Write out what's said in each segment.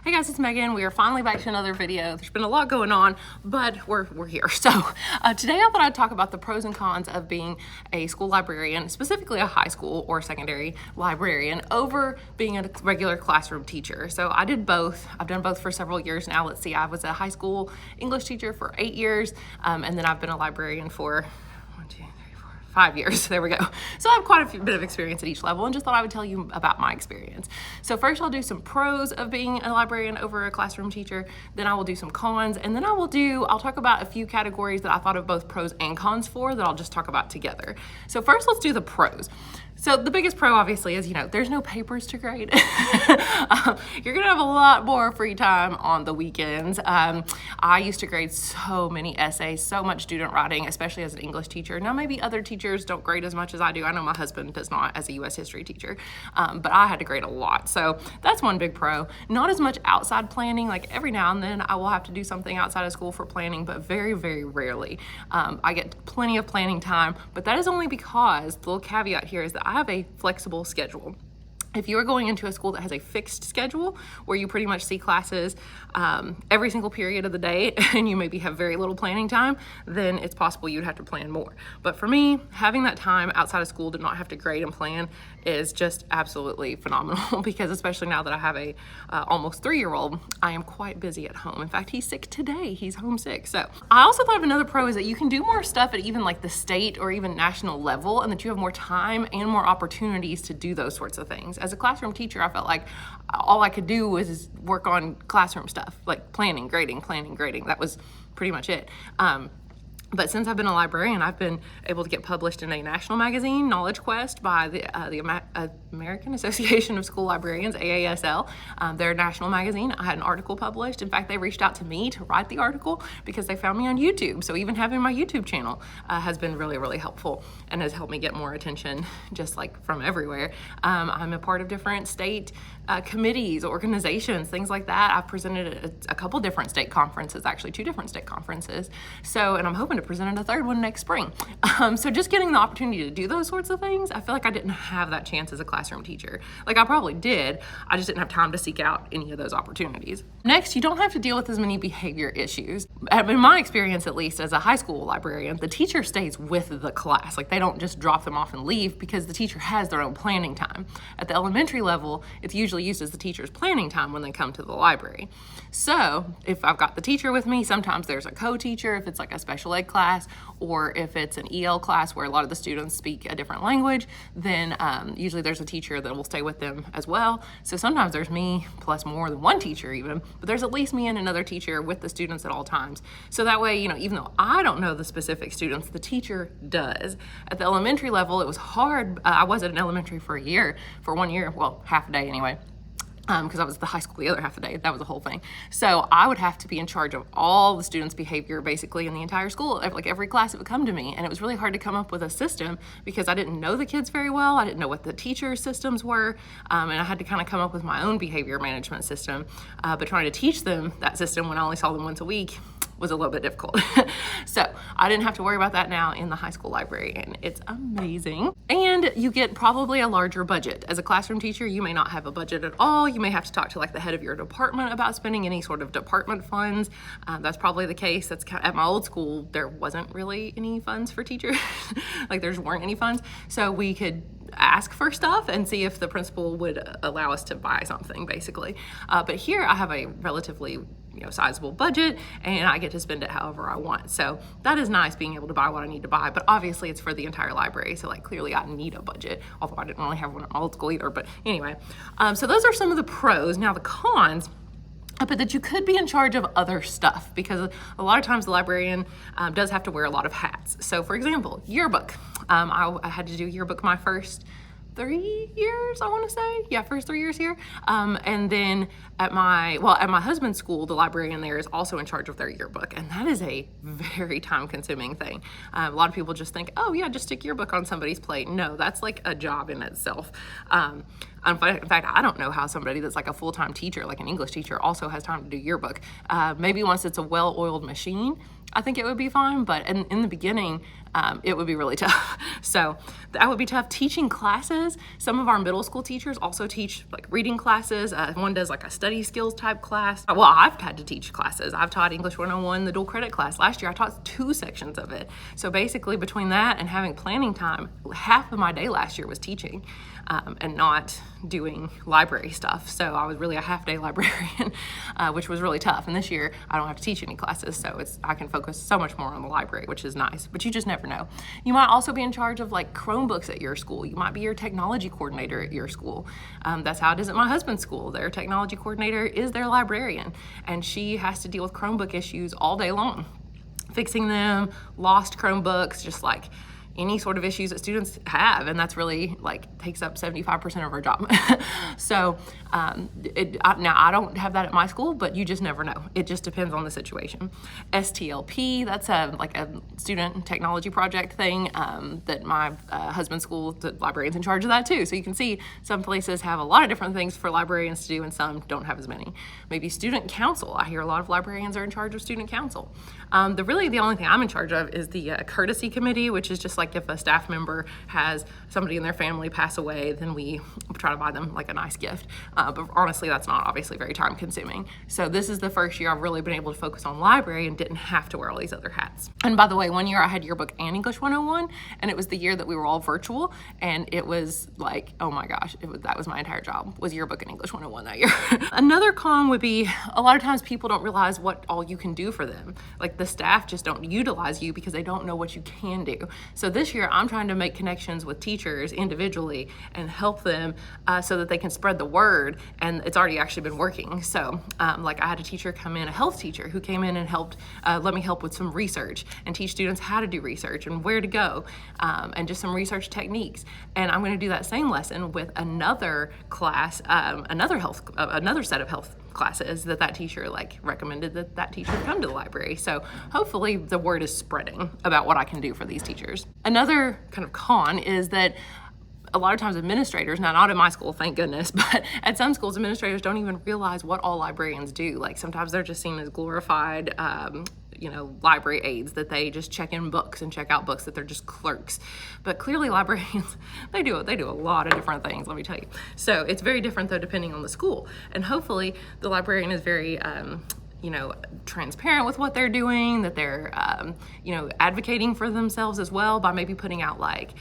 Hey guys, it's Megan. We are finally back to another video. There's been a lot going on, but we're here. So today I thought I'd talk about the pros and cons of being a school librarian, specifically a high school or secondary librarian, over being a regular classroom teacher. So I did both. I've done both for several years now. Let's see, I was a high school English teacher for 8 years, and then I've been a librarian for 5 years. There we go. So I have quite a bit of experience at each level, and just thought I would tell you about my experience. So first I'll do some pros of being a librarian over a classroom teacher, then I will do some cons, and then I'll talk about a few categories that I thought of both pros and cons for that I'll just talk about together. So first let's do the pros. So the biggest pro obviously is, there's no papers to grade. You're gonna have a lot more free time on the weekends. I used to grade so many essays, so much student writing, especially as an English teacher. Now maybe other teachers don't grade as much as I do. I know my husband does not as a US history teacher, but I had to grade a lot. So that's one big pro. Not as much outside planning, like every now and then I will have to do something outside of school for planning, but very, very rarely. I get plenty of planning time, but that is only because, the little caveat here is that I have a flexible schedule. If you are going into a school that has a fixed schedule where you pretty much see classes every single period of the day and you maybe have very little planning time, then it's possible you'd have to plan more. But for me, having that time outside of school to not have to grade and plan is just absolutely phenomenal because especially now that I have a almost 3-year-old, I am quite busy at home. In fact, he's sick today. He's homesick. So I also thought of another pro is that you can do more stuff at even like the state or even national level, and that you have more time and more opportunities to do those sorts of things. As a classroom teacher, I felt like all I could do was work on classroom stuff, like planning, grading. That was pretty much it. But since I've been a librarian, I've been able to get published in a national magazine, Knowledge Quest, by the American Association of School Librarians, AASL. Their national magazine. I had an article published. In fact, they reached out to me to write the article because they found me on YouTube. So even having my YouTube channel has been really, really helpful and has helped me get more attention just like from everywhere. I'm a part of different state committees, organizations, things like that. I've presented at a couple different state conferences, actually 2 different state conferences. So, and I'm hoping to present at a 3rd one next spring. So just getting the opportunity to do those sorts of things, I feel like I didn't have that chance as a classroom teacher. Like I probably did, I just didn't have time to seek out any of those opportunities. Next, you don't have to deal with as many behavior issues. In my experience, at least as a high school librarian, the teacher stays with the class. Like they don't just drop them off and leave because the teacher has their own planning time. At the elementary level, it's usually used as the teacher's planning time when they come to the library. So if I've got the teacher with me, sometimes there's a co-teacher if it's like a special ed class, or if it's an EL class where a lot of the students speak a different language, then usually there's a teacher that will stay with them as well. So sometimes there's me plus more than one teacher even, but there's at least me and another teacher with the students at all times. So that way, even though I don't know the specific students, the teacher does. At the elementary level, it was hard. I was at an elementary for 1 year, well, half a day anyway. Because I was at the high school the other half of the day. That was the whole thing. So I would have to be in charge of all the students' behavior basically in the entire school. Like every class, it would come to me. And it was really hard to come up with a system because I didn't know the kids very well. I didn't know what the teacher systems were. And I had to kind of come up with my own behavior management system. But trying to teach them that system when I only saw them once a week was a little bit difficult. So I didn't have to worry about that now in the high school library, and it's amazing. And you get probably a larger budget. As a classroom teacher, you may not have a budget at all. You may have to talk to like the head of your department about spending any sort of department funds. That's probably the case. That's at my old school, there wasn't really any funds for teachers. Like there weren't any funds. So we could ask for stuff and see if the principal would allow us to buy something basically. But here I have a relatively sizable budget and I get to spend it however I want. So that is nice, being able to buy what I need to buy, but obviously it's for the entire library. So like clearly I need a budget, although I didn't really have one at my old school either, but anyway. So those are some of the pros. Now the cons, but that you could be in charge of other stuff because a lot of times the librarian does have to wear a lot of hats. So for example, yearbook. I had to do yearbook my first 3 years, I want to say. Yeah, first 3 years here. And then at my husband's school, the librarian there is also in charge of their yearbook. And that is a very time consuming thing. A lot of people just think, oh yeah, just stick yearbook on somebody's plate. No, that's like a job in itself. In fact, I don't know how somebody that's like a full-time teacher, like an English teacher, also has time to do yearbook. Maybe once it's a well-oiled machine, I think it would be fine, but in the beginning, it would be really tough. So that would be tough. Teaching classes, some of our middle school teachers also teach like reading classes. One does like a study skills type class. Well, I've had to teach classes. I've taught English 101, the dual credit class. Last year, I taught 2 sections of it. So basically between that and having planning time, half of my day last year was teaching and not doing library stuff. So I was really a half-day librarian, which was really tough. And this year, I don't have to teach any classes, so I can focus so much more on the library, which is nice. But you just never know. You might also be in charge of like Chromebooks at your school. You might be your technology coordinator at your school. That's how it is at my husband's school. Their technology coordinator is their librarian, and she has to deal with Chromebook issues all day long, fixing them, lost Chromebooks, just like any sort of issues that students have, and that's really like takes up 75% of our job. So now I don't have that at my school, but you just never know. It just depends on the situation. STLP, that's like a student technology project thing that my husband's school, the librarian's in charge of that too. So you can see some places have a lot of different things for librarians to do and some don't have as many. Maybe student council. I hear a lot of librarians are in charge of student council. The only thing I'm in charge of is the courtesy committee, which is just like if a staff member has somebody in their family pass away, then we try to buy them like a nice gift. But honestly, that's not obviously very time consuming. So this is the first year I've really been able to focus on library and didn't have to wear all these other hats. And by the way, one year I had yearbook and English 101, and it was the year that we were all virtual, and it was like, oh my gosh, that was my entire job, was yearbook and English 101 that year. Another con would be a lot of times people don't realize what all you can do for them. Like the staff just don't utilize you because they don't know what you can do. So this year I'm trying to make connections with teachers individually and help them so that they can spread the word, and it's already actually been working. So like I had a teacher come in, a health teacher, who came in and helped let me help with some research and teach students how to do research and where to go and just some research techniques. And I'm going to do that same lesson with another class, another set of health classes that teacher like recommended that teacher come to the library. So hopefully the word is spreading about what I can do for these teachers. Another kind of con is that a lot of times administrators, now not in my school, thank goodness, but at some schools, administrators don't even realize what all librarians do. Like sometimes they're just seen as glorified, library aides, that they just check in books and check out books, that they're just clerks. But clearly librarians, they do a lot of different things, let me tell you. So it's very different though, depending on the school. And hopefully the librarian is very, transparent with what they're doing, that they're, advocating for themselves as well by maybe putting out like,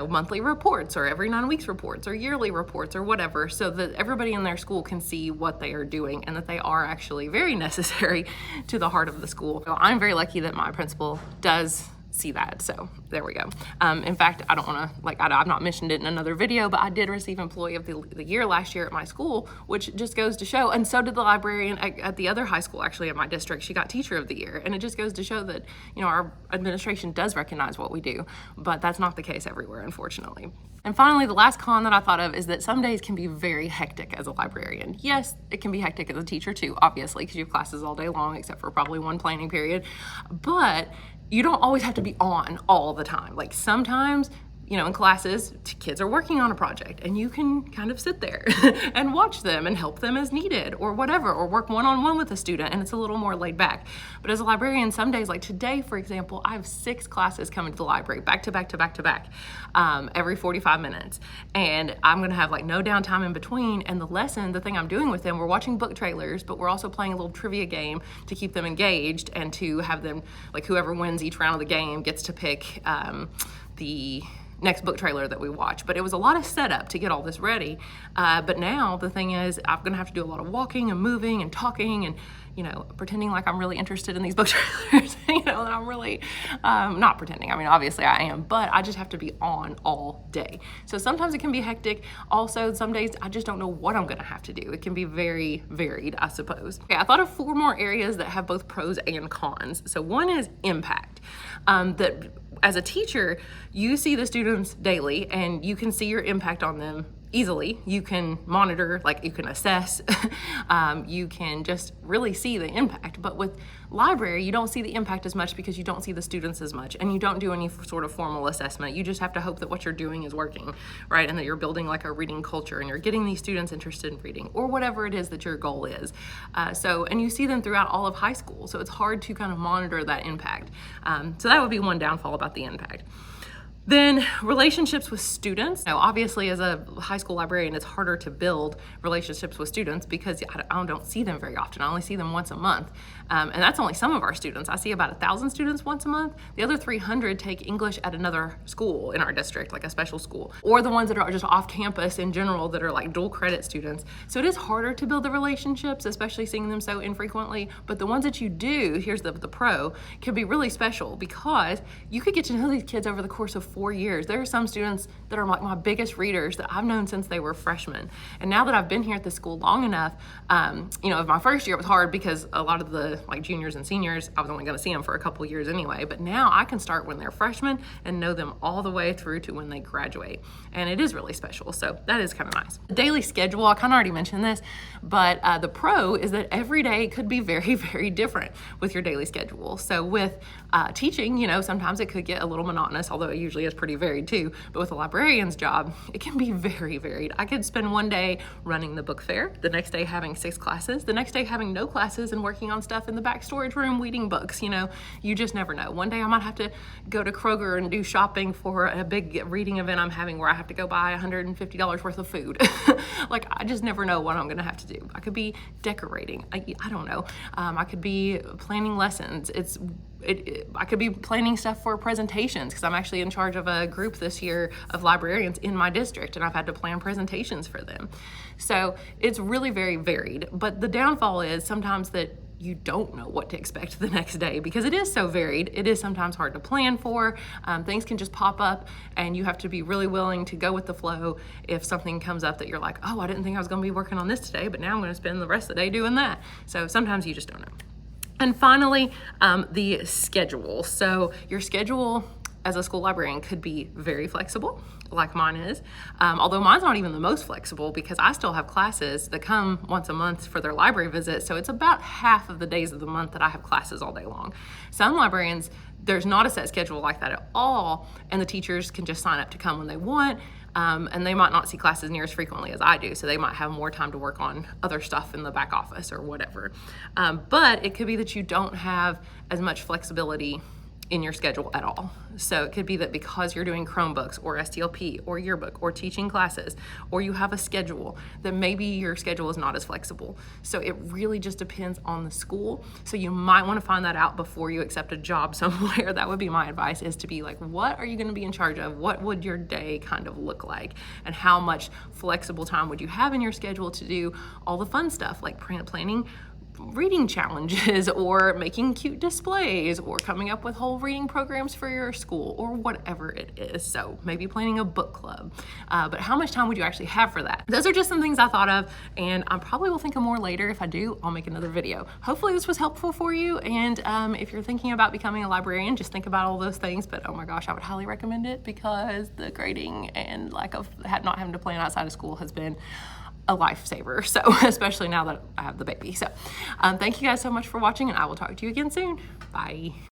monthly reports or every 9 weeks reports or yearly reports or whatever, so that everybody in their school can see what they are doing and that they are actually very necessary to the heart of the school. So I'm very lucky that my principal does see that. So there we go. In fact, I don't want to, I've not mentioned it in another video, but I did receive Employee of the Year last year at my school, which just goes to show, and so did the librarian at the other high school, actually, at my district. She got Teacher of the Year, and it just goes to show that, our administration does recognize what we do, but that's not the case everywhere, unfortunately. And finally, the last con that I thought of is that some days can be very hectic as a librarian. Yes, it can be hectic as a teacher too, obviously, because you have classes all day long, except for probably one planning period, but you don't always have to be on all the time. Like sometimes, in classes, kids are working on a project and you can kind of sit there and watch them and help them as needed or whatever, or work one-on-one with a student, and it's a little more laid back. But as a librarian, some days, like today, for example, I have 6 classes coming to the library back to back to back to back every 45 minutes. And I'm gonna have like no downtime in between. And the thing I'm doing with them, we're watching book trailers, but we're also playing a little trivia game to keep them engaged and to have them, like whoever wins each round of the game gets to pick the next book trailer that we watch. But it was a lot of setup to get all this ready. But now the thing is, I'm gonna have to do a lot of walking and moving and talking and, pretending like I'm really interested in these book trailers, and I'm really not pretending. I mean, obviously I am, but I just have to be on all day. So sometimes it can be hectic. Also, some days I just don't know what I'm gonna have to do. It can be very varied, I suppose. Okay, I thought of 4 more areas that have both pros and cons. So one is impact. That as a teacher, you see the students daily and you can see your impact on them easily. You can monitor, like you can assess, you can just really see the impact. But with library, you don't see the impact as much because you don't see the students as much, and you don't do any sort of formal assessment. You just have to hope that what you're doing is working, right? And that you're building like a reading culture and you're getting these students interested in reading, or whatever it is that your goal is. And you see them throughout all of high school, so it's hard to kind of monitor that impact. So that would be one downfall about the impact. Then relationships with students. Now, obviously, as a high school librarian, it's harder to build relationships with students because I don't see them very often. I only see them once a month. And that's only some of our students. I see about 1,000 students once a month. The other 300 take English at another school in our district, like a special school, or the ones that are just off campus in general that are like dual credit students. So it is harder to build the relationships, especially seeing them so infrequently. But the ones that you do, here's the pro, can be really special because you could get to know these kids over the course of 4 years. There are some students that are like my biggest readers that I've known since they were freshmen. And now that I've been here at the school long enough, my first year it was hard because a lot of the like juniors and seniors, I was only going to see them for a couple years anyway. But now I can start when they're freshmen and know them all the way through to when they graduate. And it is really special. So that is kind of nice. The daily schedule, I kind of already mentioned this, but the pro is that every day could be very, very different with your daily schedule. So with teaching, sometimes it could get a little monotonous, although it usually is pretty varied too. But with a librarian's job, it can be very varied. I could spend one day running the book fair, the next day having 6 classes, the next day having no classes and working on stuff in the back storage room, weeding books. You just never know. One day I might have to go to Kroger and do shopping for a big reading event I'm having where I have to go buy $150 worth of food. Like, I just never know what I'm gonna have to do. I could be decorating. I don't know. I could be planning lessons. I could be planning stuff for presentations because I'm actually in charge of a group this year of librarians in my district, and I've had to plan presentations for them. So it's really very varied. But the downfall is sometimes that you don't know what to expect the next day because it is so varied. It is sometimes hard to plan for. Things can just pop up and you have to be really willing to go with the flow if something comes up that you're like, oh, I didn't think I was gonna be working on this today, but now I'm gonna spend the rest of the day doing that. So sometimes you just don't know. And finally, the schedule. So your schedule as a school librarian could be very flexible, like mine is. Although mine's not even the most flexible because I still have classes that come once a month for their library visit. So it's about half of the days of the month that I have classes all day long. Some librarians, there's not a set schedule like that at all, and the teachers can just sign up to come when they want. And they might not see classes near as frequently as I do, so they might have more time to work on other stuff in the back office or whatever. But it could be that you don't have as much flexibility in your schedule at all. So it could be that because you're doing Chromebooks or STLP or yearbook or teaching classes, or you have a schedule, that maybe your schedule is not as flexible. So it really just depends on the school. So you might want to find that out before you accept a job somewhere. That would be my advice, is to be like, what are you going to be in charge of? What would your day kind of look like? And how much flexible time would you have in your schedule to do all the fun stuff like planning reading challenges or making cute displays or coming up with whole reading programs for your school or whatever it is. So maybe planning a book club. But how much time would you actually have for that? Those are just some things I thought of, and I probably will think of more later. If I do, I'll make another video. Hopefully this was helpful for you. And if you're thinking about becoming a librarian, just think about all those things. But oh my gosh, I would highly recommend it because the grading and lack of not having to plan outside of school has been a lifesaver. So especially now that I have the baby. So thank you guys so much for watching, and I will talk to you again soon. Bye.